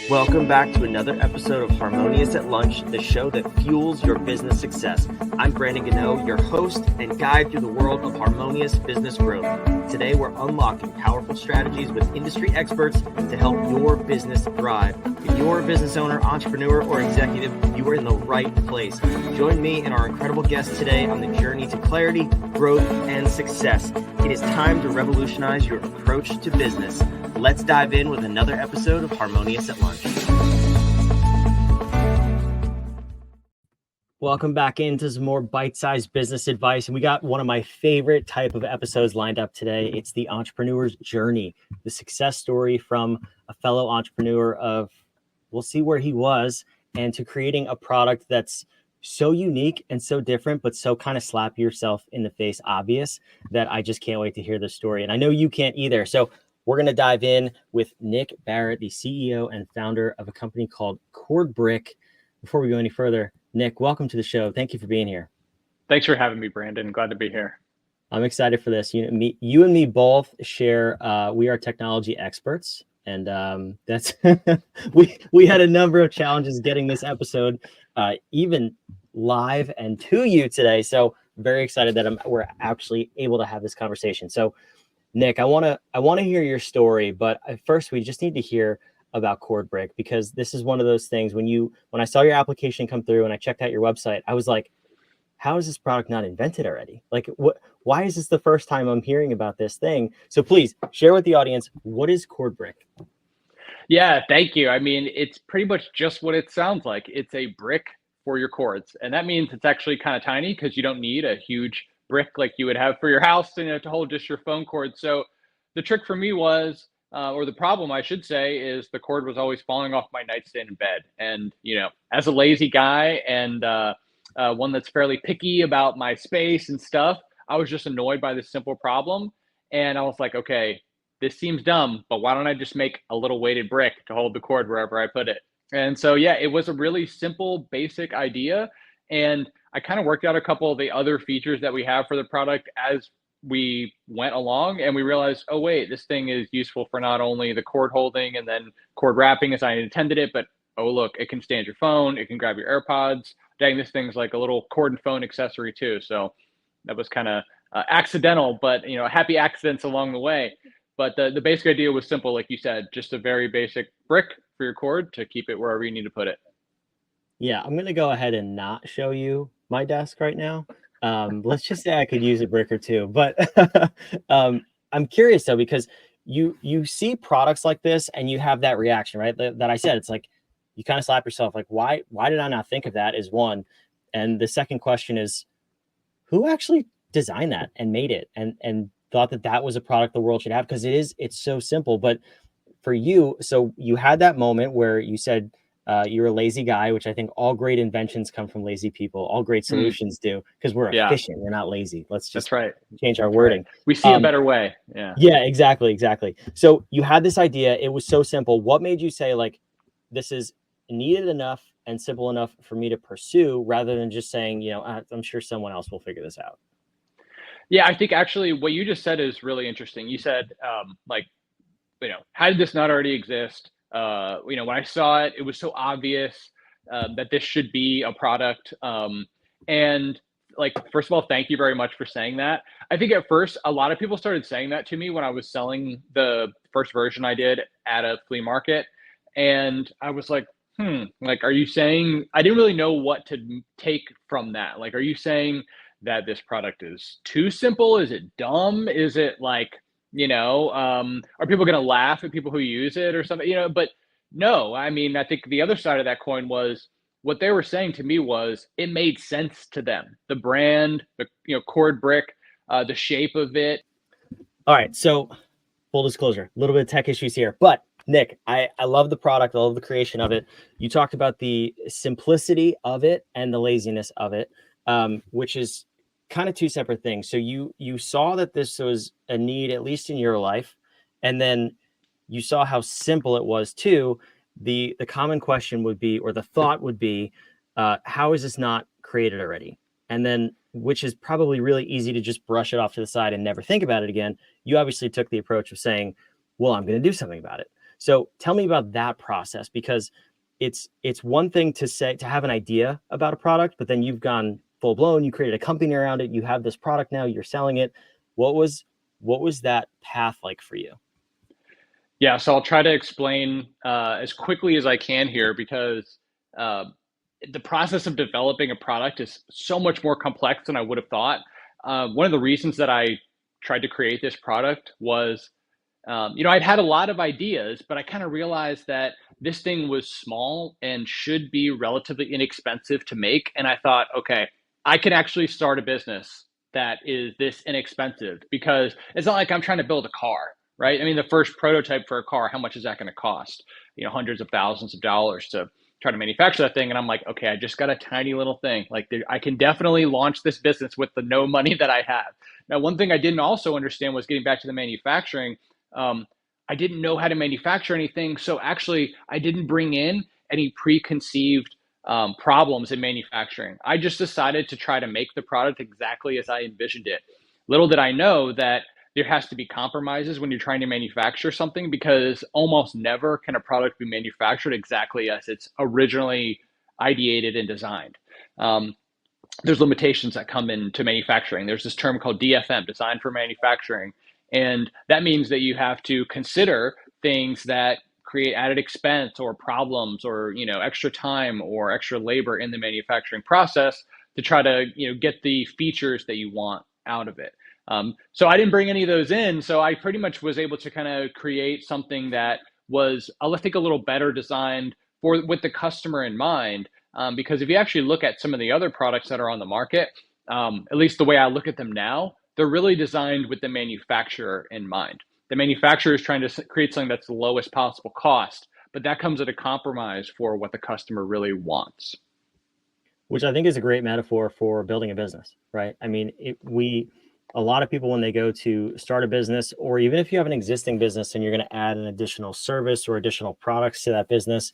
Welcome back to another episode of Harmonious at Lunch, the show that fuels your business success. I'm Brandon Gano, your host and guide through the world of harmonious business growth. Today, we're unlocking powerful strategies with industry experts to help your business thrive. If you're a business owner, entrepreneur, or executive, you are in the right place. Join me and our incredible guests today on the journey to clarity, growth, and success. It is time to revolutionize your approach to business. Let's dive in with another episode of Harmonious at Lunch. Welcome back into some more bite-sized business advice. And we got one of my favorite type of episodes lined up today. It's the entrepreneur's journey, the success story from a fellow entrepreneur of, we'll see where he was, and to creating a product that's so unique and so different, but so kind of slap yourself in the face obvious that I just can't wait to hear the story. And I know you can't either. So we're going to dive in with Nick Barrett, the CEO and founder of a company called CordBrick. Before we go any further, Nick, welcome to the show. Thank you for being here. Thanks for having me, Brandon. Glad to be here. I'm excited for this. You and me both share, we are technology experts. And that's we had a number of challenges getting this episode even live and to you today. So very excited that we're actually able to have this conversation. So Nick, I want to hear your story, but first we just need to hear about CordBrick, because this is one of those things when I saw your application come through and I checked out your website, I was like, how is this product not invented already? Like, why is this the first time I'm hearing about this thing? So please share with the audience, what is CordBrick? Yeah, thank you. I mean, it's pretty much just what it sounds like. It's a brick for your cords. And that means it's actually kind of tiny because you don't need a huge brick like you would have for your house, to hold just your phone cord. So the trick for me was, or the problem I should say, is the cord was always falling off my nightstand in bed. And, as a lazy guy and one that's fairly picky about my space and stuff, I was just annoyed by this simple problem. And I was like, okay, this seems dumb, but why don't I just make a little weighted brick to hold the cord wherever I put it? And so, yeah, it was a really simple, basic idea. And I kind of worked out a couple of the other features that we have for the product as we went along, and we realized, oh, wait, this thing is useful for not only the cord holding and then cord wrapping as I intended it, but oh, look, it can stand your phone, it can grab your AirPods. Dang, this thing's like a little cord and phone accessory too. So that was kind of accidental, but happy accidents along the way. But the basic idea was simple, like you said, just a very basic brick for your cord to keep it wherever you need to put it. Yeah, I'm going to go ahead and not show you my desk right now. Let's just say I could use a brick or two. But I'm curious, though, because you see products like this and you have that reaction, right? That I said, it's like you kind of slap yourself like, why did I not think of that is one. And the second question is, who actually designed that and made it and thought that was a product the world should have? Because it's so simple. But for you, so you had that moment where you said you're a lazy guy, which I think all great inventions come from lazy people. All great solutions do, because we're efficient. We're not lazy. Let's just change our wording. Right. We see a better way. Yeah, exactly. So you had this idea. It was so simple. What made you say, like, this is needed enough and simple enough for me to pursue, rather than just saying, I'm sure someone else will figure this out? Yeah, I think actually what you just said is really interesting. You said, how did this not already exist? When I saw it, it was so obvious that this should be a product. And first of all, thank you very much for saying that. I think at first, a lot of people started saying that to me when I was selling the first version I did at a flea market. And I was like, are you saying, I didn't really know what to take from that. Like, are you saying that this product is too simple? Is it dumb? Is it are people going to laugh at people who use it or something? But no, I mean, I think the other side of that coin was what they were saying to me was it made sense to them. The brand, the CordBrick, the shape of it. All right. So full disclosure, a little bit of tech issues here, but Nick, I love the product. I love the creation of it. You talked about the simplicity of it and the laziness of it, which is kind of two separate things. So you saw that this was a need, at least in your life, and then you saw how simple it was too. The common question would be, or the thought would be, how is this not created already? And then, which is probably really easy to just brush it off to the side and never think about it again. You obviously took the approach of saying, well, I'm going to do something about it. So tell me about that process, because it's one thing to say, to have an idea about a product, but then you've gone full blown, you created a company around it, you have this product now, you're selling it. What was that path like for you? Yeah, so I'll try to explain as quickly as I can here because uh, the process of developing a product is so much more complex than I would have thought. One of the reasons that I tried to create this product was, I'd had a lot of ideas, but I kind of realized that this thing was small and should be relatively inexpensive to make. And I thought, okay, I can actually start a business that is this inexpensive because it's not like I'm trying to build a car, right? I mean, the first prototype for a car, how much is that going to cost? Hundreds of thousands of dollars to try to manufacture that thing. And I'm like, okay, I just got a tiny little thing. Like, I can definitely launch this business with the no money that I have. Now, one thing I didn't also understand was getting back to the manufacturing. um, I didn't know how to manufacture anything. So actually, I didn't bring in any preconceived problems in manufacturing. I just decided to try to make the product exactly as I envisioned it. Little did I know that there has to be compromises when you're trying to manufacture something because almost never can a product be manufactured exactly as it's originally ideated and designed. Um, there's limitations that come into manufacturing. There's this term called DFM, design for manufacturing. And that means that you have to consider things that create added expense or problems or extra time or extra labor in the manufacturing process to try to get the features that you want out of it. So I didn't bring any of those in. So I pretty much was able to kind of create something that was, I think, a little better designed for with the customer in mind. Because if you actually look at some of the other products that are on the market, at least the way I look at them now, they're really designed with the manufacturer in mind. The manufacturer is trying to create something that's the lowest possible cost, but that comes at a compromise for what the customer really wants. Which I think is a great metaphor for building a business, right? I mean, a lot of people, when they go to start a business, or even if you have an existing business and you're going to add an additional service or additional products to that business,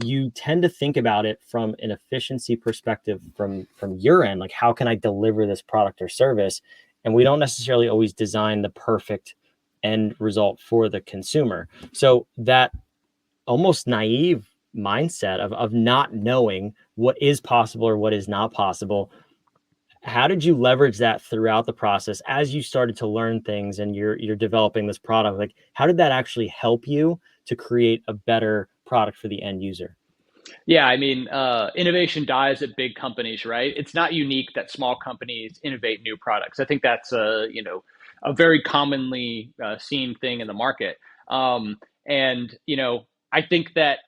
you tend to think about it from an efficiency perspective from your end, like how can I deliver this product or service? And we don't necessarily always design the perfect end result for the consumer. So that almost naive mindset of not knowing what is possible or what is not possible, how did you leverage that throughout the process as you started to learn things and you're developing this product? Like, how did that actually help you to create a better product for the end user? Yeah, I mean, innovation dies at big companies, right? It's not unique that small companies innovate new products. I think that's a very commonly seen thing in the market. And I think that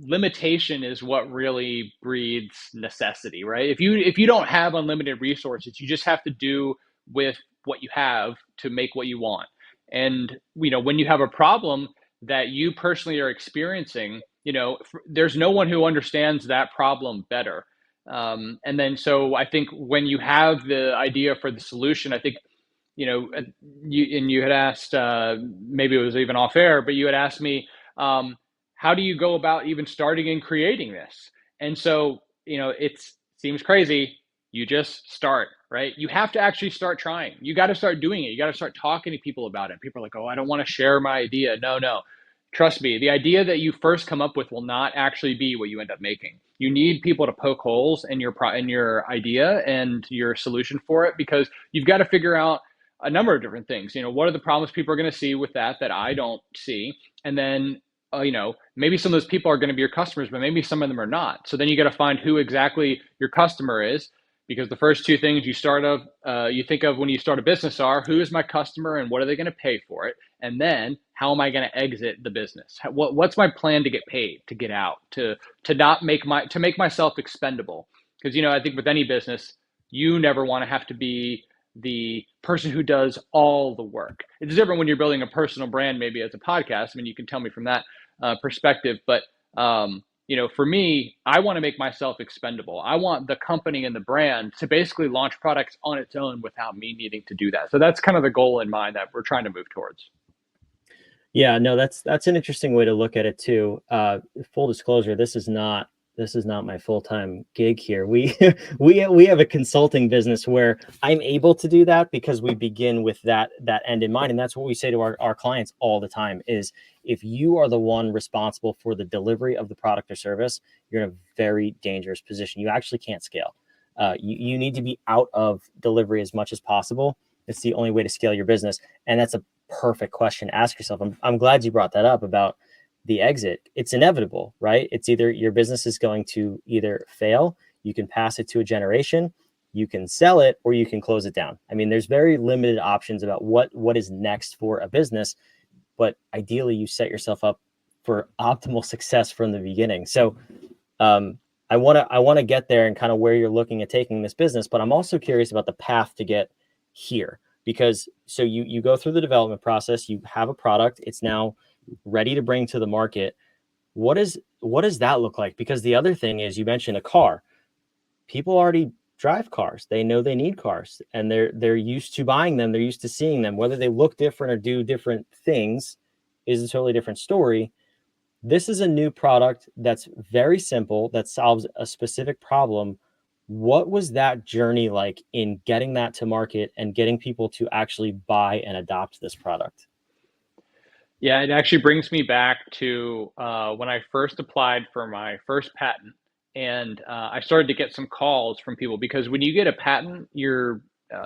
limitation is what really breeds necessity, right? If you don't have unlimited resources, you just have to do with what you have to make what you want. And when you have a problem that you personally are experiencing, there's no one who understands that problem better. And then, so I think when you have the idea for the solution, I think, you had asked, maybe it was even off air, but you had asked me, how do you go about even starting and creating this? And so, it seems crazy. You just start, right? You have to actually start trying. You got to start doing it. You got to start talking to people about it. People are like, oh, I don't want to share my idea. No, no. Trust me, the idea that you first come up with will not actually be what you end up making. You need people to poke holes in your idea and your solution for it because you've got to figure out a number of different things. What are the problems people are going to see with that I don't see? And then, maybe some of those people are going to be your customers, but maybe some of them are not. So then you got to find who exactly your customer is, because the first two things you think of when you start a business are who is my customer and what are they going to pay for it, and then how am I going to exit the business? What's my plan to get paid, to get out, to not make myself expendable? Because I think with any business, you never want to have to be the person who does all the work. It's different when you're building a personal brand, maybe as a podcast. I mean, you can tell me from that perspective, but for me, I want to make myself expendable. I want the company and the brand to basically launch products on its own without me needing to do that. So that's kind of the goal in mind that we're trying to move towards. Yeah, no, that's an interesting way to look at it too. Full disclosure, this is not this is not my full-time gig here. We we have a consulting business where I'm able to do that because we begin with that end in mind. And that's what we say to our clients all the time is if you are the one responsible for the delivery of the product or service, you're in a very dangerous position. You actually can't scale. You need to be out of delivery as much as possible. It's the only way to scale your business. And that's a perfect question to ask yourself. I'm glad you brought that up about the exit. It's inevitable, right? It's either your business is going to either fail, you can pass it to a generation, you can sell it, or you can close it down. I mean, there's very limited options about what is next for a business, but ideally you set yourself up for optimal success from the beginning. So um, I want to get there and kind of where you're looking at taking this business, but I'm also curious about the path to get here because so you go through the development process, you have a product, it's now ready to bring to the market. What does that look like? Because the other thing is you mentioned a car. People already drive cars. They know they need cars and they're used to buying them, they're used to seeing them. Whether they look different or do different things is a totally different story. This is a new product that's very simple, that solves a specific problem. What was that journey like in getting that to market and getting people to actually buy and adopt this product? Yeah, it actually brings me back to when I first applied for my first patent, and I started to get some calls from people because when you get a patent, your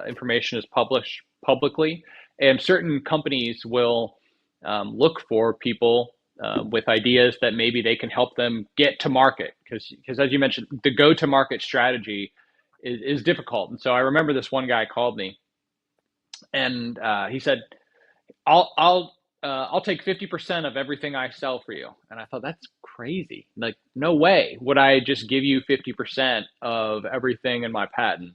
information is published publicly, and certain companies will look for people with ideas that maybe they can help them get to market. Because as you mentioned, the go to market strategy is difficult. And so I remember this one guy called me, and he said, I'll take 50% of everything I sell for you. And I thought that's crazy. Like, no way would I just give you 50% of everything in my patent.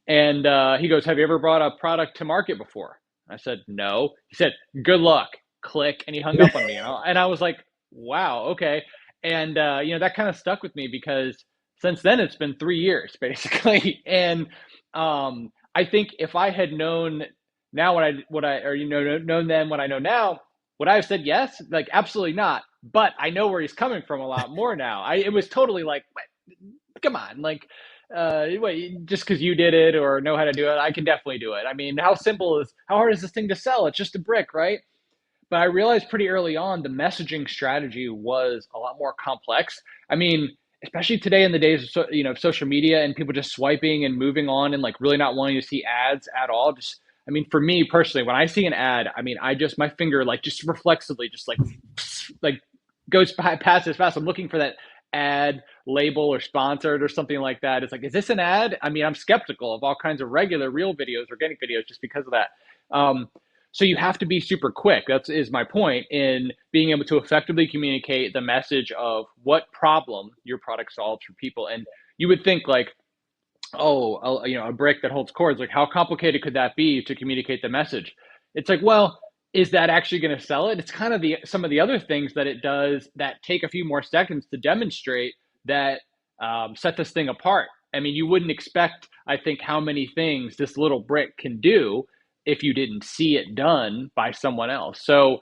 And he goes, have you ever brought a product to market before? I said, no. He said, good luck. Click. And he hung up on me. And I was like, wow, okay. And, that kind of stuck with me because since then it's been 3 years basically. And I think if I had known now known then what I know now, would I have said yes? Like, absolutely not. But I know where he's coming from a lot more now. It was totally like, come on, like, wait, just because you did it or know how to do it, I can definitely do it. I mean, how hard is this thing to sell? It's just a brick, right? But I realized pretty early on the messaging strategy was a lot more complex. I mean, especially today in the days of social media and people just swiping and moving on and like really not wanting to see ads at all. Just, I mean, for me personally, when I see an ad, I mean, I just my finger like just reflexively just like goes past as fast. I'm looking for that ad label or sponsored or something like that. It's like, is this an ad? I mean, I'm skeptical of all kinds of regular real videos, organic videos, just because of that. Um, so you have to be super quick. That is my point in being able to effectively communicate the message of what problem your product solves for people. And you would think like, oh, a brick that holds cords, like how complicated could that be to communicate the message? It's like, well, is that actually going to sell it? It's kind of some of the other things that it does that take a few more seconds to demonstrate that set this thing apart. I mean, you wouldn't expect, I think, how many things this little brick can do if you didn't see it done by someone else. So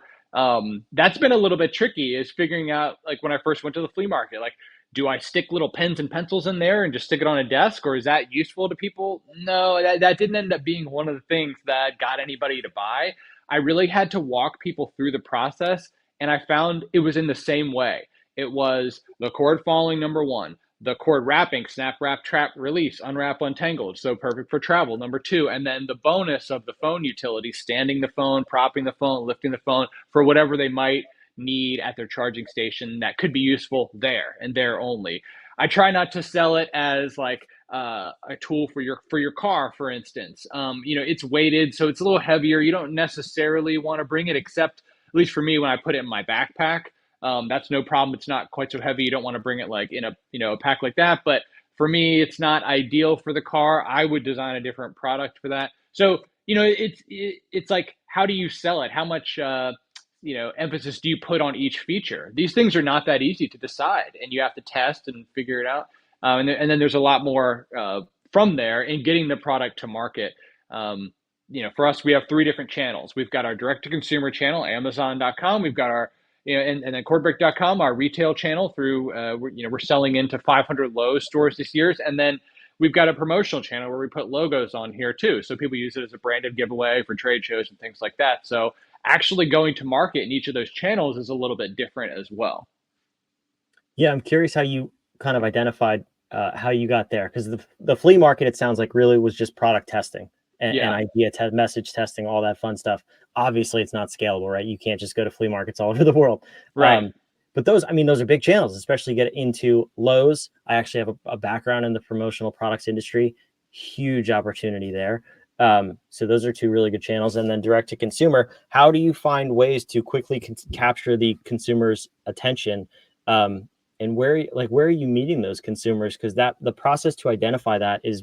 that's been a little bit tricky is figuring out, like when I first went to the flea market, like, do I stick little pens and pencils in there and just stick it on a desk, or is that useful to people? No, that didn't end up being one of the things that got anybody to buy. I really had to walk people through the process, and I found it was in the same way. It was the cord falling, number one, the cord wrapping, snap, wrap, trap, release, unwrap, untangled. So perfect for travel, number two. And then the bonus of the phone utility, standing the phone, propping the phone, lifting the phone for whatever they might need at their charging station that could be useful there and there only. I try not to sell it as like a tool for your car, for instance. It's weighted, so it's a little heavier. You don't necessarily want to bring it, except at least for me when I put it in my backpack. That's no problem. It's not quite so heavy. You don't want to bring it like in a pack like that. But for me, it's not ideal for the car. I would design a different product for that. So it's like, how do you sell it? How much emphasis do you put on each feature? These things are not that easy to decide, and you have to test and figure it out. And then there's a lot more from there in getting the product to market. For us, we have three different channels. We've got our direct to consumer channel, Amazon.com. We've got our and then cordbrick.com, our retail channel through, we're selling into 500 Lowe's stores this year. And then we've got a promotional channel where we put logos on here too. So people use it as a branded giveaway for trade shows and things like that. So actually going to market in each of those channels is a little bit different as well. Yeah, I'm curious how you kind of identified how you got there, because the flea market, it sounds like, really was just product testing and Yeah, idea message testing, all that fun stuff. Obviously, it's not scalable, right? You can't just go to flea markets all over the world. right. But those, I mean, those are big channels, especially get into Lowe's. I actually have a background in the promotional products industry, huge opportunity there. So those are two really good channels. And then direct to consumer, how do you find ways to quickly capture the consumer's attention? And where are you meeting those consumers? Because that the process to identify that is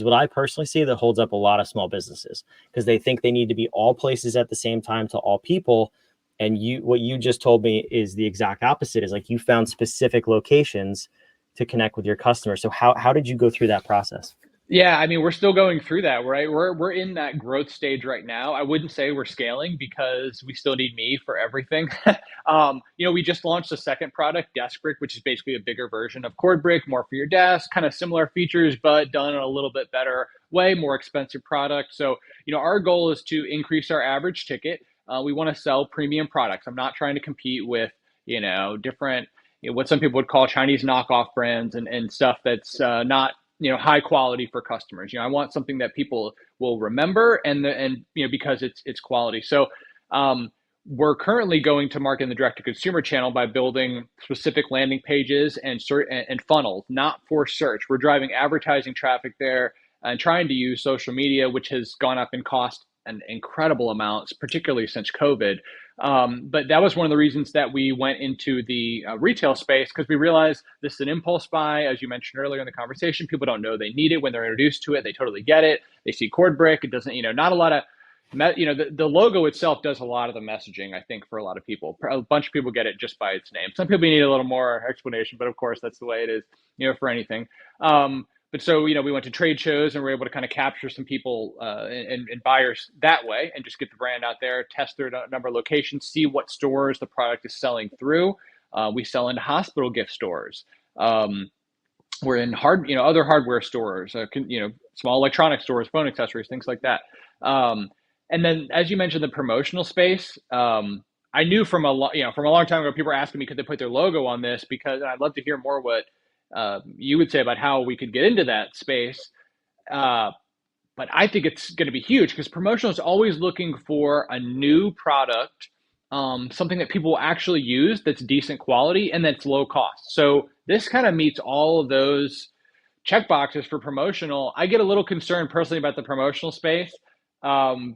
what I personally see that holds up a lot of small businesses, because they think they need to be all places at the same time to all people. And what you just told me is the exact opposite. Is like you found specific locations to connect with your customers. So how did you go through that process? Yeah, I mean, we're still going through that, right? We're in that growth stage right now. I wouldn't say we're scaling because we still need me for everything. We just launched the second product, Desk Brick, which is basically a bigger version of Cord Brick, more for your desk, kind of similar features, but done in a little bit better way, more expensive product. So, our goal is to increase our average ticket. We want to sell premium products. I'm not trying to compete with, different, what some people would call Chinese knockoff brands and stuff that's not high quality for customers. I want something that people will remember and because it's quality. So we're currently going to market in the direct to consumer channel by building specific landing pages and funnels, not for search. We're driving advertising traffic there and trying to use social media, which has gone up in cost an incredible amounts, particularly since COVID. But that was one of the reasons that we went into the retail space, because we realized this is an impulse buy. As you mentioned earlier in the conversation, people don't know they need it when they're introduced to it. They totally get it. They see cord brick. It doesn't, not a lot of, the logo itself does a lot of the messaging, I think, for a lot of people. A bunch of people get it just by its name. Some people need a little more explanation, but of course, that's the way it is, for anything. But so, we went to trade shows and we were able to kind of capture some people and buyers that way and just get the brand out there, test their number of locations, see what stores the product is selling through. We sell into hospital gift stores. We're in other hardware stores, small electronic stores, phone accessories, things like that. And then, as you mentioned, the promotional space, I knew from a long time ago, people were asking me, could they put their logo on this? Because I'd love to hear more what you would say about how we could get into that space. But I think it's going to be huge because promotional is always looking for a new product, something that people will actually use that's decent quality and that's low cost. So this kind of meets all of those check boxes for promotional. I get a little concerned personally about the promotional space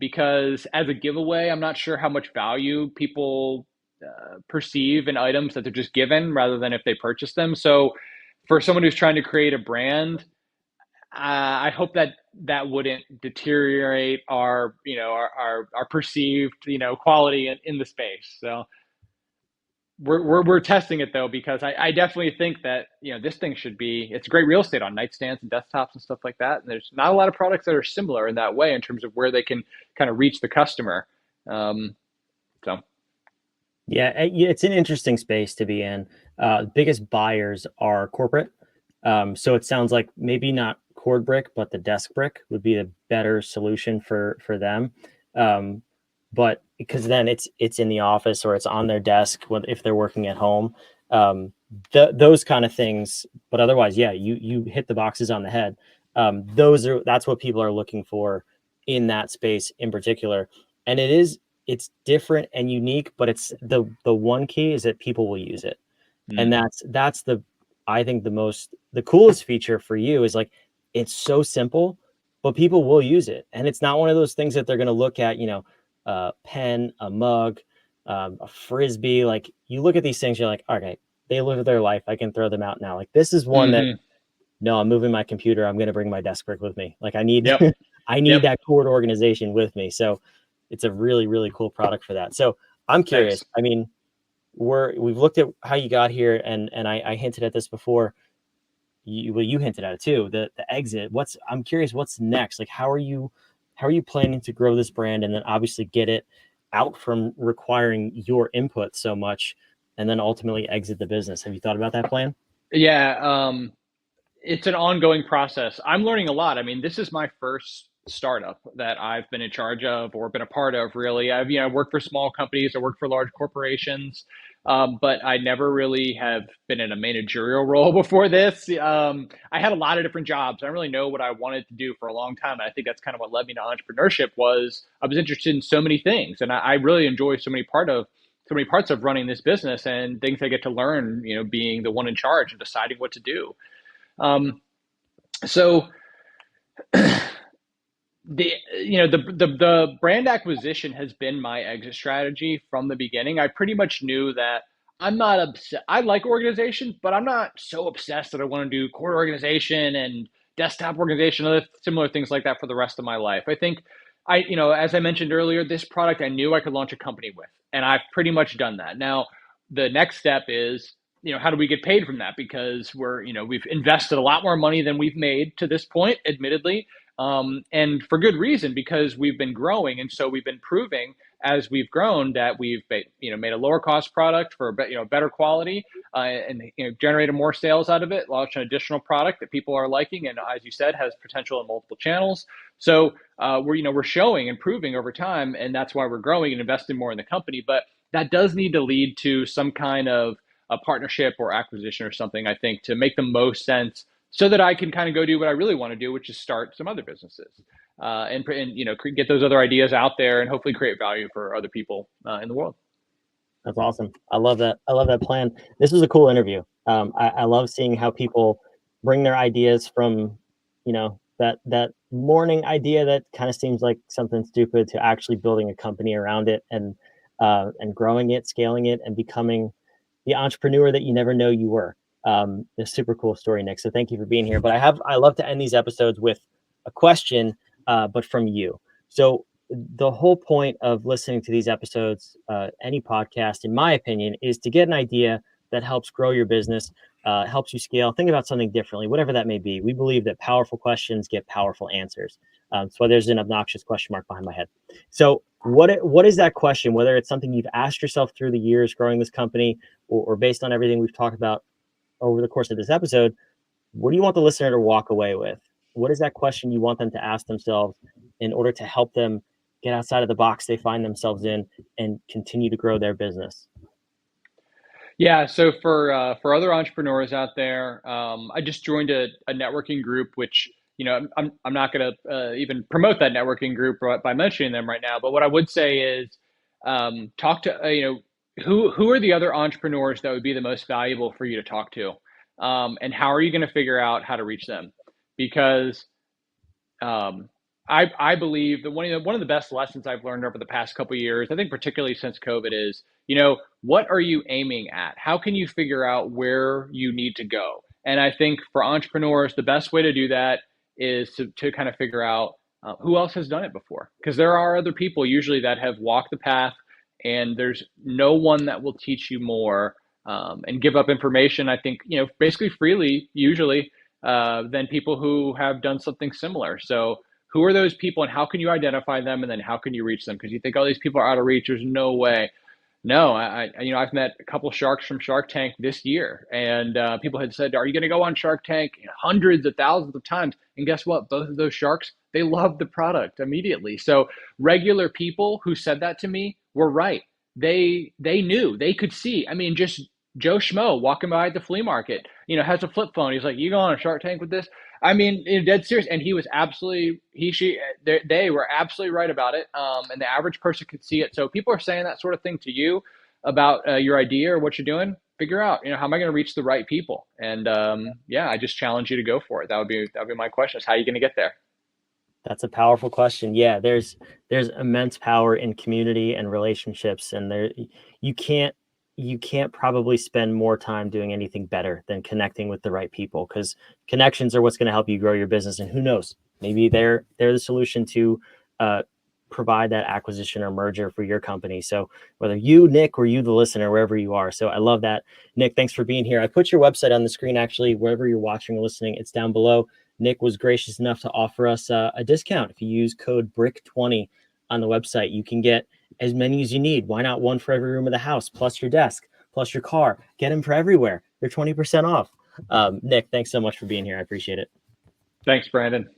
because as a giveaway, I'm not sure how much value people perceive in items that they're just given rather than if they purchase them. So for someone who's trying to create a brand, I hope that wouldn't deteriorate our perceived quality in the space. So we're testing it though, because I definitely think that this thing it's great real estate on nightstands and desktops and stuff like that. And there's not a lot of products that are similar in that way in terms of where they can kind of reach the customer. So. Yeah, it's an interesting space to be in. Biggest buyers are corporate. So it sounds like maybe not cord brick, but the desk brick would be the better solution for them. But because then it's in the office or it's on their desk if they're working at home, those kind of things. But otherwise, yeah, you hit the boxes on the head. That's what people are looking for in that space in particular, and it's different and unique. But it's the one key is that people will use it, and that's I think the coolest feature for you is like it's so simple, but people will use it, and it's not one of those things that they're going to look at, a pen, a mug, a frisbee. Like you look at these things, you're like, okay, they live their life. I can throw them out now. Like this is one that, no, I'm moving my computer. I'm going to bring my desk brick with me. Like I need, Yep. I need that cord organization with me. So it's a really, really cool product for that. So I'm curious. Thanks. I mean, we've looked at how you got here, and I hinted at this before. You hinted at it too. The exit. I'm curious. What's next? Like, how are you planning to grow this brand, and then obviously get it out from requiring your input so much? and then ultimately exit the business. Have you thought about that plan? Yeah, it's an ongoing process. I'm learning a lot. I mean, this is my first startup that I've been in charge of or been a part of, really. I worked for small companies, I worked for large corporations, but I never really have been in a managerial role before this. I had a lot of different jobs. I don't really know what I wanted to do for a long time. And I think that's kind of what led me to entrepreneurship was I was interested in so many things. And I really enjoy so many parts of running this business and things I get to learn, being the one in charge and deciding what to do. Um, so the brand acquisition has been my exit strategy from the beginning. I pretty much knew that I'm not obsessed. I like organization, but I'm not so obsessed that I want to do core organization and desktop organization, other similar things like that for the rest of my life. I think as I mentioned earlier, this product I knew I could launch a company with, and I've pretty much done that. Now, the next step is, how do we get paid from that? Because we've invested a lot more money than we've made to this point, admittedly, and for good reason, because we've been growing, and so we've been proving as we've grown that we've made a lower cost product for better quality, and generated more sales out of it, launched an additional product that people are liking, and as you said, has potential in multiple channels. So we're showing and proving over time, and that's why we're growing and investing more in the company. But that does need to lead to some kind of a partnership or acquisition or something, I think, to make the most sense so that I can kind of go do what I really want to do, which is start some other businesses, and get those other ideas out there and hopefully create value for other people in the world. That's awesome. I love that. I love that plan. This was a cool interview. I love seeing how people bring their ideas from, that morning idea that kind of seems like something stupid to actually building a company around it and growing it, scaling it, and becoming the entrepreneur that you never know you were. A super cool story, Nick. So thank you for being here. But I love to end these episodes with a question, but from you. So the whole point of listening to these episodes, any podcast, in my opinion, is to get an idea that helps grow your business, helps you scale. Think about something differently, whatever that may be. We believe that powerful questions get powerful answers. So there's an obnoxious question mark behind my head. So what is that question? Whether it's something you've asked yourself through the years growing this company, or based on everything we've talked about over the course of this episode, what do you want the listener to walk away with? What is that question you want them to ask themselves in order to help them get outside of the box they find themselves in and continue to grow their business? Yeah, so for other entrepreneurs out there, I just joined a networking group, which I'm not going to even promote that networking group by mentioning them right now. But what I would say is, talk to who are the other entrepreneurs that would be the most valuable for you to talk to, and how are you going to figure out how to reach them? Because I believe that one of the best lessons I've learned over the past couple of years, I think particularly since COVID, is what are you aiming at? How can you figure out where you need to go? And I think for entrepreneurs, the best way to do that is to kind of figure out who else has done it before, because there are other people usually that have walked the path, and there's no one that will teach you more and give up information. I think basically freely usually than people who have done something similar. So who are those people and how can you identify them, and then how can you reach them? Because you think, oh, these people are out of reach. There's no way. No, I've met a couple sharks from Shark Tank this year, and people had said, "Are you going to go on Shark Tank?" Hundreds of thousands of times, and guess what? Both of those sharks, they loved the product immediately. So regular people who said that to me were right. They knew, they could see. I mean, just Joe Schmo walking by at the flea market, has a flip phone. He's like, "You go on a Shark Tank with this?" I mean, dead serious. And he was absolutely, they were absolutely right about it. And the average person could see it. So people are saying that sort of thing to you about your idea or what you're doing. Figure out, how am I going to reach the right people? And yeah, I just challenge you to go for it. That would be my question: is how are you going to get there? That's a powerful question. Yeah, there's immense power in community and relationships, and you can't you can't probably spend more time doing anything better than connecting with the right people, because connections are what's going to help you grow your business. And who knows, maybe they're the solution to provide that acquisition or merger for your company. So whether you, Nick, or you, the listener, wherever you are. So I love that. Nick, thanks for being here. I put your website on the screen, actually, wherever you're watching or listening, it's down below. Nick was gracious enough to offer us a discount. If you use code BRICK20 on the website, you can get as many as you need. Why not one for every room of the house, plus your desk, plus your car. Get them for everywhere. They're 20% off. Nick, thanks so much for being here. I appreciate it. Thanks, Brandon.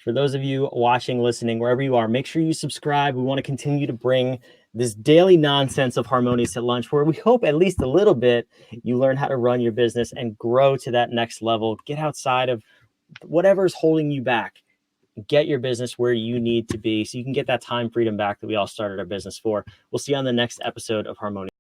For those of you watching, listening, wherever you are, make sure you subscribe. We want to continue to bring this daily nonsense of Harmonious at Lunch, where we hope at least a little bit you learn how to run your business and grow to that next level. Get outside of whatever's holding you back. Get your business where you need to be so you can get that time freedom back that we all started our business for. We'll see you on the next episode of Harmonious.